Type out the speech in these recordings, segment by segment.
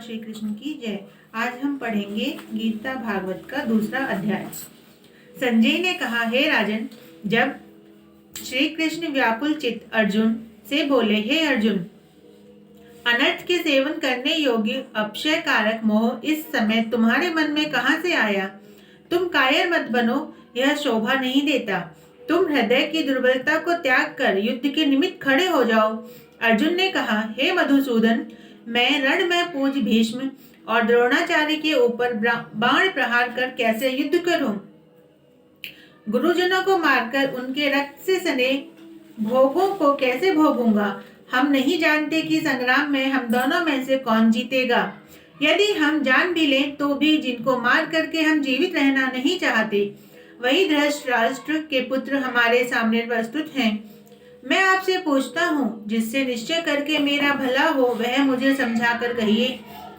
श्री कृष्ण की जय। आज हम पढ़ेंगे गीता भागवत का दूसरा अध्याय। संजय ने कहा, हे राजन, जब श्री कृष्ण व्याकुल चित्त अर्जुन से बोले, हे अर्जुन, अनर्थ के सेवन करने योग्य अक्षय कारक मोह इस समय तुम्हारे मन में कहां से आया? तुम कायर मत बनो, यह शोभा नहीं देता। तुम हृदय की दुर्बलता को त्याग कर युद्ध के निमित्त खड़े हो जाओ। अर्जुन ने कहा, हे मधुसूदन, मैं रण में पूज्य भीष्म और द्रोणाचार्य के ऊपर बाण प्रहार कर कैसे युद्ध करूं? गुरुजनों को मारकर उनके रक्त से सने भोगों को कैसे भोगूंगा? हम नहीं जानते कि संग्राम में हम दोनों में से कौन जीतेगा। यदि हम जान भी लें तो भी जिनको मार करके हम जीवित रहना नहीं चाहते, वही धृतराष्ट्र के पुत्र हमारे सामने प्रस्तुत हैं। मैं आपसे पूछता हूँ, जिससे निश्चय करके मेरा भला हो वह मुझे समझा कर कहिए,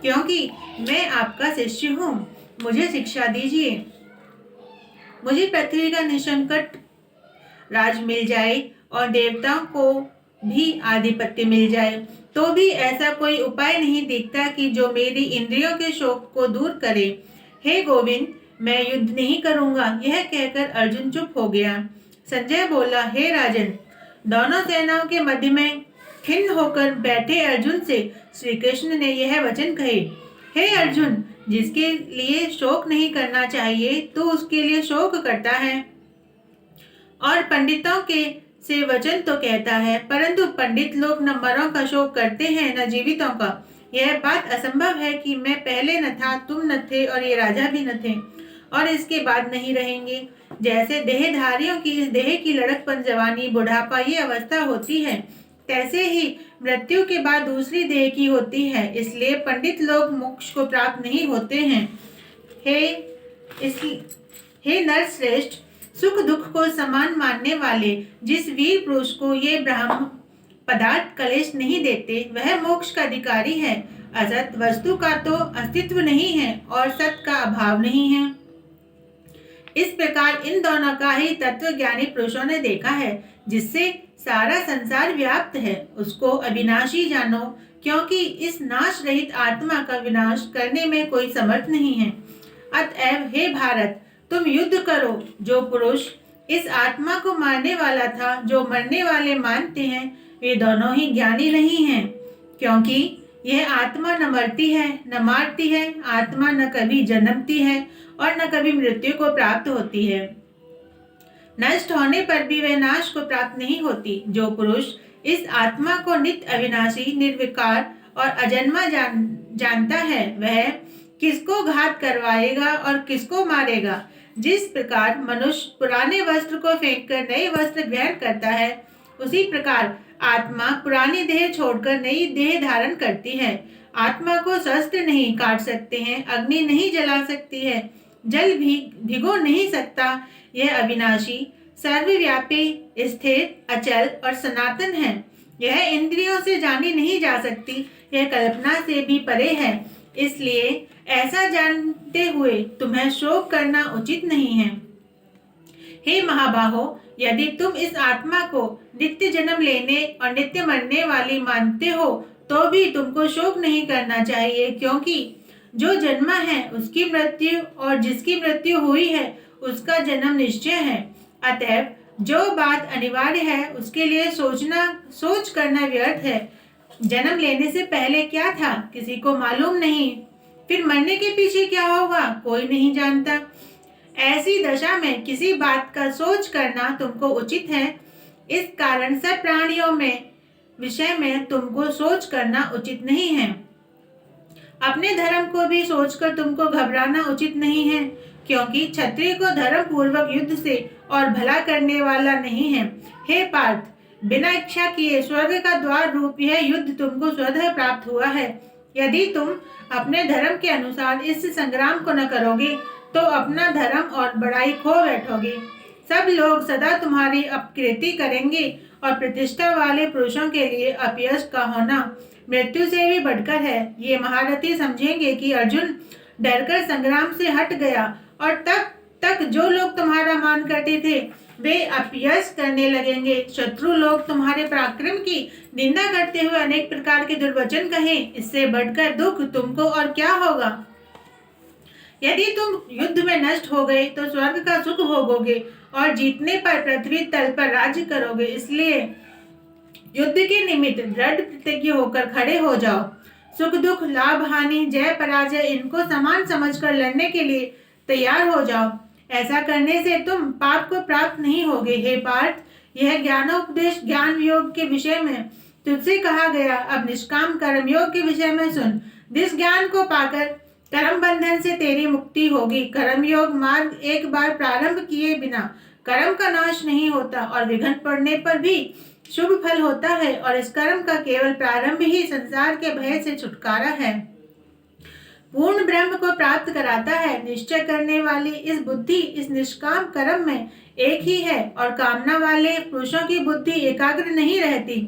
क्योंकि मैं आपका शिष्य हूँ। मुझे शिक्षा दीजिए। मुझे पृथ्वी का निसंकट राज मिल जाए और देवताओं को भी आधिपत्य मिल जाए, तो भी ऐसा कोई उपाय नहीं दिखता कि जो मेरी इंद्रियों के शोक को दूर करे। हे गोविंद, मैं युद्ध नहीं करूंगा। यह कहकर अर्जुन चुप हो गया। संजय बोला, हे राजन, दोनों सेनाओं के मध्य में खिन्न होकर बैठे अर्जुन से श्री कृष्ण ने यह वचन कहे, हे अर्जुन, जिसके लिए शोक नहीं करना चाहिए तो उसके लिए शोक करता है, और पंडितों के से वचन तो कहता है, परंतु पंडित लोग न मरों का शोक करते हैं न जीवितों का। यह बात असंभव है कि मैं पहले न था, तुम न थे और ये राजा भी न थे, और इसके बाद नहीं रहेंगे। जैसे देहधारियों की इस देह की लड़कपन, जवानी, बुढ़ापा ये अवस्था होती है, तैसे ही मृत्यु के बाद दूसरी देह की होती है। इसलिए पंडित लोग मोक्ष को प्राप्त नहीं होते हैं। हे नरश्रेष्ठ, सुख दुख को समान मानने वाले जिस वीर पुरुष को ये ब्रह्म पदार्थ कलेश नहीं देते, वह मोक्ष का अधिकारी है। असत वस्तु का तो अस्तित्व नहीं है और सत का अभाव नहीं है। इस प्रकार इन दोनों का ही तत्व ज्ञानी पुरुषों ने देखा है। जिससे सारा संसार व्याप्त है, उसको अविनाशी जानो, क्योंकि इस नाश रहित आत्मा का विनाश करने में कोई समर्थ नहीं है। अतएव हे भारत, तुम युद्ध करो। जो पुरुष इस आत्मा को मारने वाला था, जो मरने वाले मानते हैं, वे दोनों ही ज्ञानी नहीं हैं, क्योंकि यह आत्मा न मरती है न मारती है। आत्मा न कभी जन्मती है और न कभी मृत्यु को प्राप्त होती है। नष्ट होने पर भी वह नाश को प्राप्त नहीं होती। जो पुरुष इस आत्मा को नित्य अविनाशी, निर्विकार और अजन्मा जानता है, वह किसको घात करवाएगा और किसको मारेगा। जिस प्रकार मनुष्य पुराने वस्त्र को फेंककर नए वस्त्र ग्रहण करता है, उसी प्रकार आत्मा पुरानी देह छोड़कर नई देह धारण करती है। आत्मा को शस्त्र नहीं काट सकते हैं, अग्नि नहीं जला सकती है, जल भी भिगो नहीं सकता। यह अविनाशी, सर्वव्यापी, स्थिर, अचल और सनातन है। यह इंद्रियों से जानी नहीं जा सकती, यह कल्पना से भी परे है। इसलिए ऐसा जानते हुए तुम्हें शोक करना उचित नहीं है। हे महाबाहो, यदि तुम इस आत्मा को नित्य जन्म लेने और नित्य मरने वाली मानते हो, तो भी तुमको शोक नहीं करना चाहिए, क्योंकि जो जन्मा है उसकी मृत्यु और जिसकी मृत्यु हुई है उसका जन्म निश्चय है। अतएव जो बात अनिवार्य है उसके लिए सोच करना व्यर्थ है। जन्म लेने से पहले क्या था किसी को मालूम नहीं, फिर मरने के पीछे क्या होगा कोई नहीं जानता। ऐसी दशा में किसी बात का सोच करना तुमको उचित है। इस कारण सब प्राणियों में विषय में तुमको सोच करना उचित नहीं है। अपने धर्म को भी सोचकर तुमको घबराना उचित नहीं है, क्योंकि क्षत्रिय को धर्म पूर्वक युद्ध से और भला करने वाला नहीं है। हे पार्थ, बिना इच्छा किए स्वर्ग का द्वार रूप यह युद्ध तुमको स्वतः प्राप्त हुआ है। यदि तुम अपने धर्म के अनुसार इस संग्राम को न करोगे तो अपना धर्म और बड़ाई खो बैठोगे। सब लोग सदा तुम्हारी अपकीर्ति करेंगे और प्रतिष्ठा वाले पुरुषों के लिए अपयश का होना मृत्यु से भी बढ़कर है। ये महारथी समझेंगे कि अर्जुन डरकर संग्राम से हट गया, और तब तक जो लोग तुम्हारा मान करते थे वे अपयश करने लगेंगे। शत्रु लोग तुम्हारे पराक्रम की निंदा करते हुए अनेक प्रकार के दुर्वचन कहें। इससे बढ़कर दुख तुमको और क्या होगा। यदि तुम युद्ध में नष्ट हो गए तो स्वर्ग का सुख भोगोगे और जीतने पर पृथ्वी तल पर राज्य करोगे। इसलिए युद्ध के निमित्त दृढ़ प्रतिज्ञ होकर खड़े हो जाओ। सुख दुख, लाभ हानि, जय पराजय, इनको समान समझकर लड़ने के लिए तैयार हो जाओ। ऐसा करने से तुम पाप को प्राप्त नहीं होगे। हे पार्थ, यह ज्ञानोपदेश ज्ञान योग के विषय में तुझसे कहा गया। अब निष्काम कर्म योग के विषय में सुन। जिस ज्ञान को पाकर कर्म बंधन से तेरी मुक्ति होगी। कर्म योग मार्ग एक बार प्रारंभ किए बिना कर्म का नाश नहीं होता और विघ्न पड़ने पर भी शुभ फल होता है, और इस कर्म का केवल प्रारंभ ही संसार के भय से छुटकारा है, पूर्ण ब्रह्म को प्राप्त कराता है। निश्चय करने वाली इस बुद्धि इस निष्काम कर्म में एक ही है, और कामना वाले पुरुषों की बुद्धि एकाग्र नहीं रहती,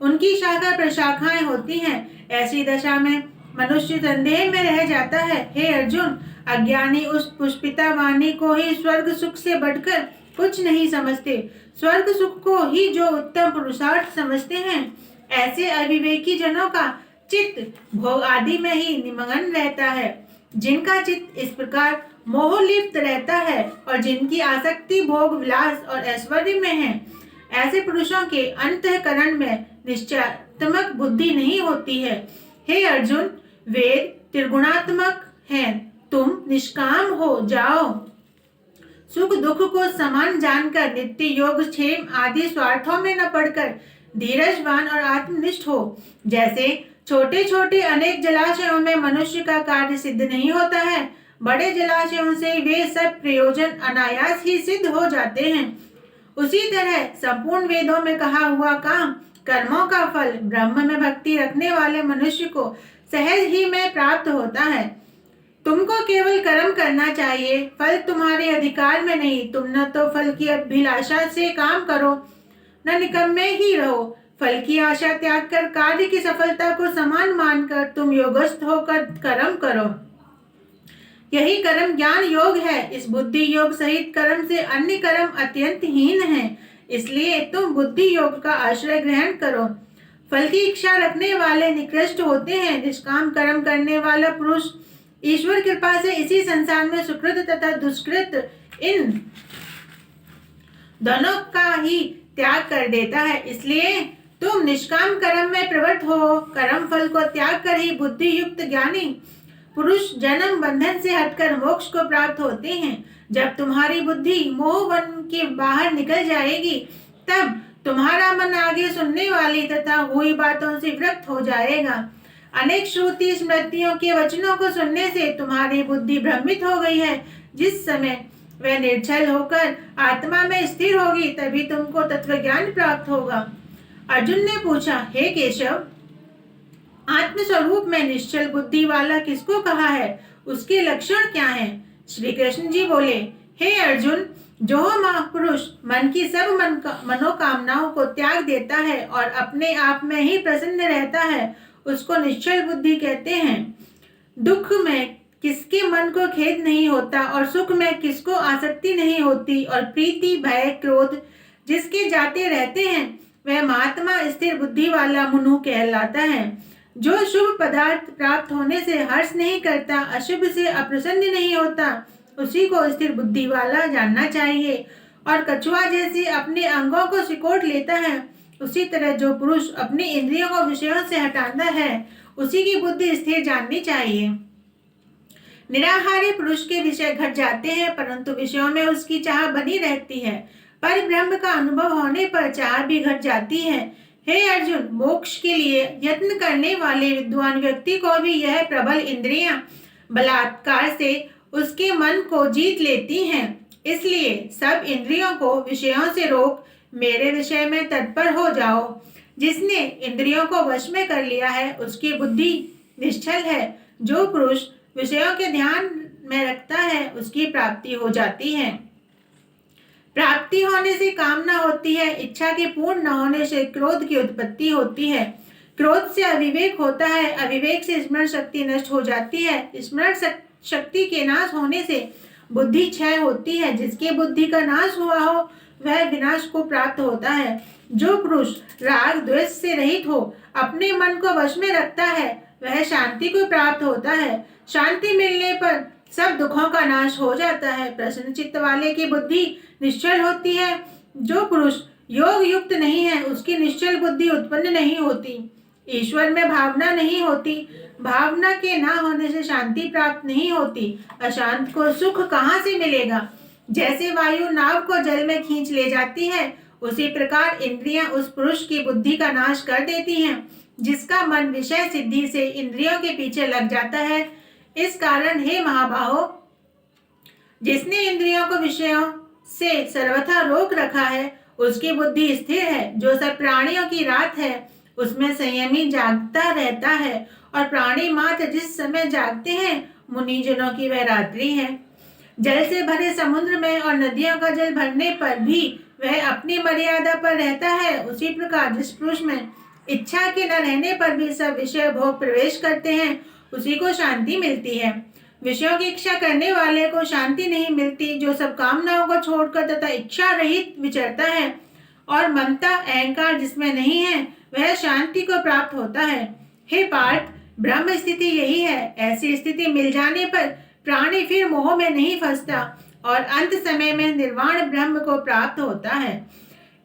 उनकी शाखा प्रशाखाएं होती हैं। ऐसी दशा में मनुष्य संदेह में रह जाता है। हे अर्जुन, अज्ञानी उस पुष्पिता वाणी को ही स्वर्ग सुख से बढ़कर कुछ नहीं समझते। स्वर्ग सुख को ही जो उत्तम पुरुषार्थ समझते हैं, ऐसे अविवेकी जनों का चित्त भोग आदि में ही निमग्न रहता है। जिनका चित्त इस प्रकार मोहलिप्त रहता है और जिनकी आसक्ति भोग विलास और ऐश्वर्य में है, ऐसे पुरुषों के अंतःकरण में निश्चयात्मक बुद्धि नहीं होती है। हे अर्जुन, वेद त्रिगुणात्मक हैं, तुम निष्काम हो जाओ। सुख दुख को समान जानकर नित्य योग क्षेम आदि स्वार्थों में न पड़कर धीरजवान और आत्मनिष्ठ हो। जैसे छोटे छोटे अनेक जलाशयों में मनुष्य का कार्य सिद्ध नहीं होता है, बड़े जलाशयों से वे सब प्रयोजन अनायास ही सिद्ध हो जाते हैं, उसी तरह संपूर्ण वेदों में कहा हुआ काम कर्मों का फल ब्रह्म में भक्ति रखने वाले मनुष्य को सहज ही में प्राप्त होता है। तुमको केवल कर्म करना चाहिए, फल तुम्हारे अधिकार में नहीं। तुम न तो फल की अभिलाषा से काम करो, न निकम्मे ही रहो। फल की आशा त्याग कर कार्य की सफलता को समान मानकर तुम योगस्थ होकर कर्म करो। यही कर्म ज्ञान योग है। इस बुद्धि योग सहित कर्म से अन्य कर्म अत्यंत हीन है। इसलिए तुम बुद्धि योग का आश्रय ग्रहण करो। फल की इच्छा रखने वाले निकृष्ट होते हैं। निष्काम कर्म करने वाला पुरुष ईश्वर कृपा से इसी संसार में सुकृत तथा दुष्कृत इन दोनों का ही त्याग कर देता है। इसलिए तुम निष्काम कर्म में प्रवृत्त हो। कर्म फल को त्याग कर ही बुद्धि युक्त ज्ञानी पुरुष जन्म बंधन से हटकर मोक्ष को प्राप्त होते हैं। जब तुम्हारी बुद्धि मोह वन के बाहर निकल जाएगी, तब तुम्हारा मन आगे सुनने वाली तथा हुई बातों से विरक्त हो जाएगा। अनेक श्रुति स्मृतियों के वचनों को सुनने से तुम्हारी बुद्धि भ्रमित हो गई है। जिस समय वह निर्छल होकर आत्मा में स्थिर होगी, तभी तुमको तत्व ज्ञान प्राप्त होगा। अर्जुन ने पूछा, हे केशव, आत्मस्वरूप में निश्चल बुद्धि वाला किसको कहा है? उसके लक्षण क्या हैं? श्री कृष्ण जी बोले, हे अर्जुन, जो महापुरुष मन की सब मनोकामनाओं को त्याग देता है और अपने आप में ही प्रसन्न रहता है, उसको निश्चल बुद्धि कहते हैं। दुख में किसके मन को खेद नहीं होता और सुख में किसको आसक्ति नहीं होती, और प्रीति भय क्रोध जिसके जाते रहते हैं, वह महात्मा स्थिर बुद्धि वाला मुनु कहलाता है। जो शुभ पदार्थ प्राप्त होने से हर्ष नहीं करता, अशुभ से अप्रसन्न नहीं होता, उसी को स्थिर बुद्धि वाला जानना चाहिए। और कछुआ जैसे अपने अंगों को सिकोड़ लेता है, उसी तरह जो पुरुष अपनी इंद्रियों को विषयों से हटाता है, उसी की बुद्धि स्थिर जाननी चाहिए। निराहारी पुरुष के विषय घट जाते हैं, परंतु विषयों में उसकी चाह बनी रहती है। पर ब्रह्म का अनुभव होने पर चाह भी घट जाती है। हे अर्जुन, मोक्ष के लिए यत्न करने वाले विद्वान व्यक्ति को भी यह प्रबल इंद्रियां बलात्कार से उसके मन को जीत लेती हैं। इसलिए सब इंद्रियों को विषयों से रोक मेरे विषय में तत्पर हो जाओ। जिसने इंद्रियों को वश में कर लिया है, उसकी बुद्धि निश्चल है। जो पुरुष विषयों के ध्यान में रखता है, उसकी प्राप्ति हो जाती है। प्राप्ति होने से कामना होती है, इच्छा के पूर्ण न होने से क्रोध की उत्पत्ति होती है, क्रोध से अविवेक होता है, अविवेक से स्मरण शक्ति नष्ट हो जाती है, स्मरण शक्ति के नाश होने से बुद्धि क्षय होती है। जिसकी बुद्धि का नाश हुआ हो, वह विनाश को प्राप्त होता है। जो पुरुष राग द्वेष से रहित हो, अपने मन को वश में रखता है, वह शांति को प्राप्त होता है। शांति मिलने पर सब दुखों का नाश हो जाता है। प्रसन्न चित्त वाले की बुद्धि निश्चल होती है। जो पुरुष योग युक्त नहीं है, उसकी निश्चल बुद्धि उत्पन्न नहीं होती। ईश्वर में भावना नहीं होती। भावना के ना होने से शांति प्राप्त नहीं होती। अशांत को सुख कहाँ से मिलेगा? जैसे वायु नाव को जल में खींच ले जाती है, उसी प्रकार इंद्रियां उस पुरुष की बुद्धि का नाश कर देती हैं, जिसका मन विषय सिद्धि से इंद्रियों के पीछे लग जाता है। इस कारण हे महाबाहो, जिसने इंद्रियों को विषयों से सर्वथा रोक रखा है, उसकी बुद्धि स्थिर है। जो सब प्राणियों की रात है, उसमें संयमी जागता रहता है, और प्राणी मात्र जिस समय जागते हैं, मुनिजनों की वह रात्रि है। जल से भरे समुद्र में और नदियों का जल भरने पर भी वह अपनी मर्यादा पर रहता है। उसी प्रकार जिस पुरुष में इच्छा के न रहने पर भी सब विषय भोग प्रवेश करते हैं, उसी को शांति मिलती है। विषयों की इच्छा करने वाले को शांति नहीं मिलती। जो सब कामनाओं को छोड़कर तथा इच्छा रहित विचरता है और ममता अहंकार जिसमें नहीं है, वह शांति को प्राप्त होता है। हे पार्थ, ब्रह्म स्थिति यही है। ऐसी स्थिति मिल जाने पर प्राणी फिर मोह में नहीं फंसता और अंत समय में निर्वाण ब्रह्म को प्राप्त होता है।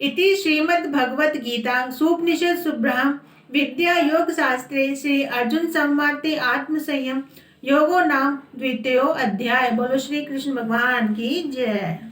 इति श्रीमद् भगवत गीता सूपनिषद सुब्रह्म विद्या योग शास्त्रे श्री अर्जुन संवादे आत्म संयम योगो नाम द्वितीयो अध्याय। बोलो श्री कृष्ण भगवान की जय।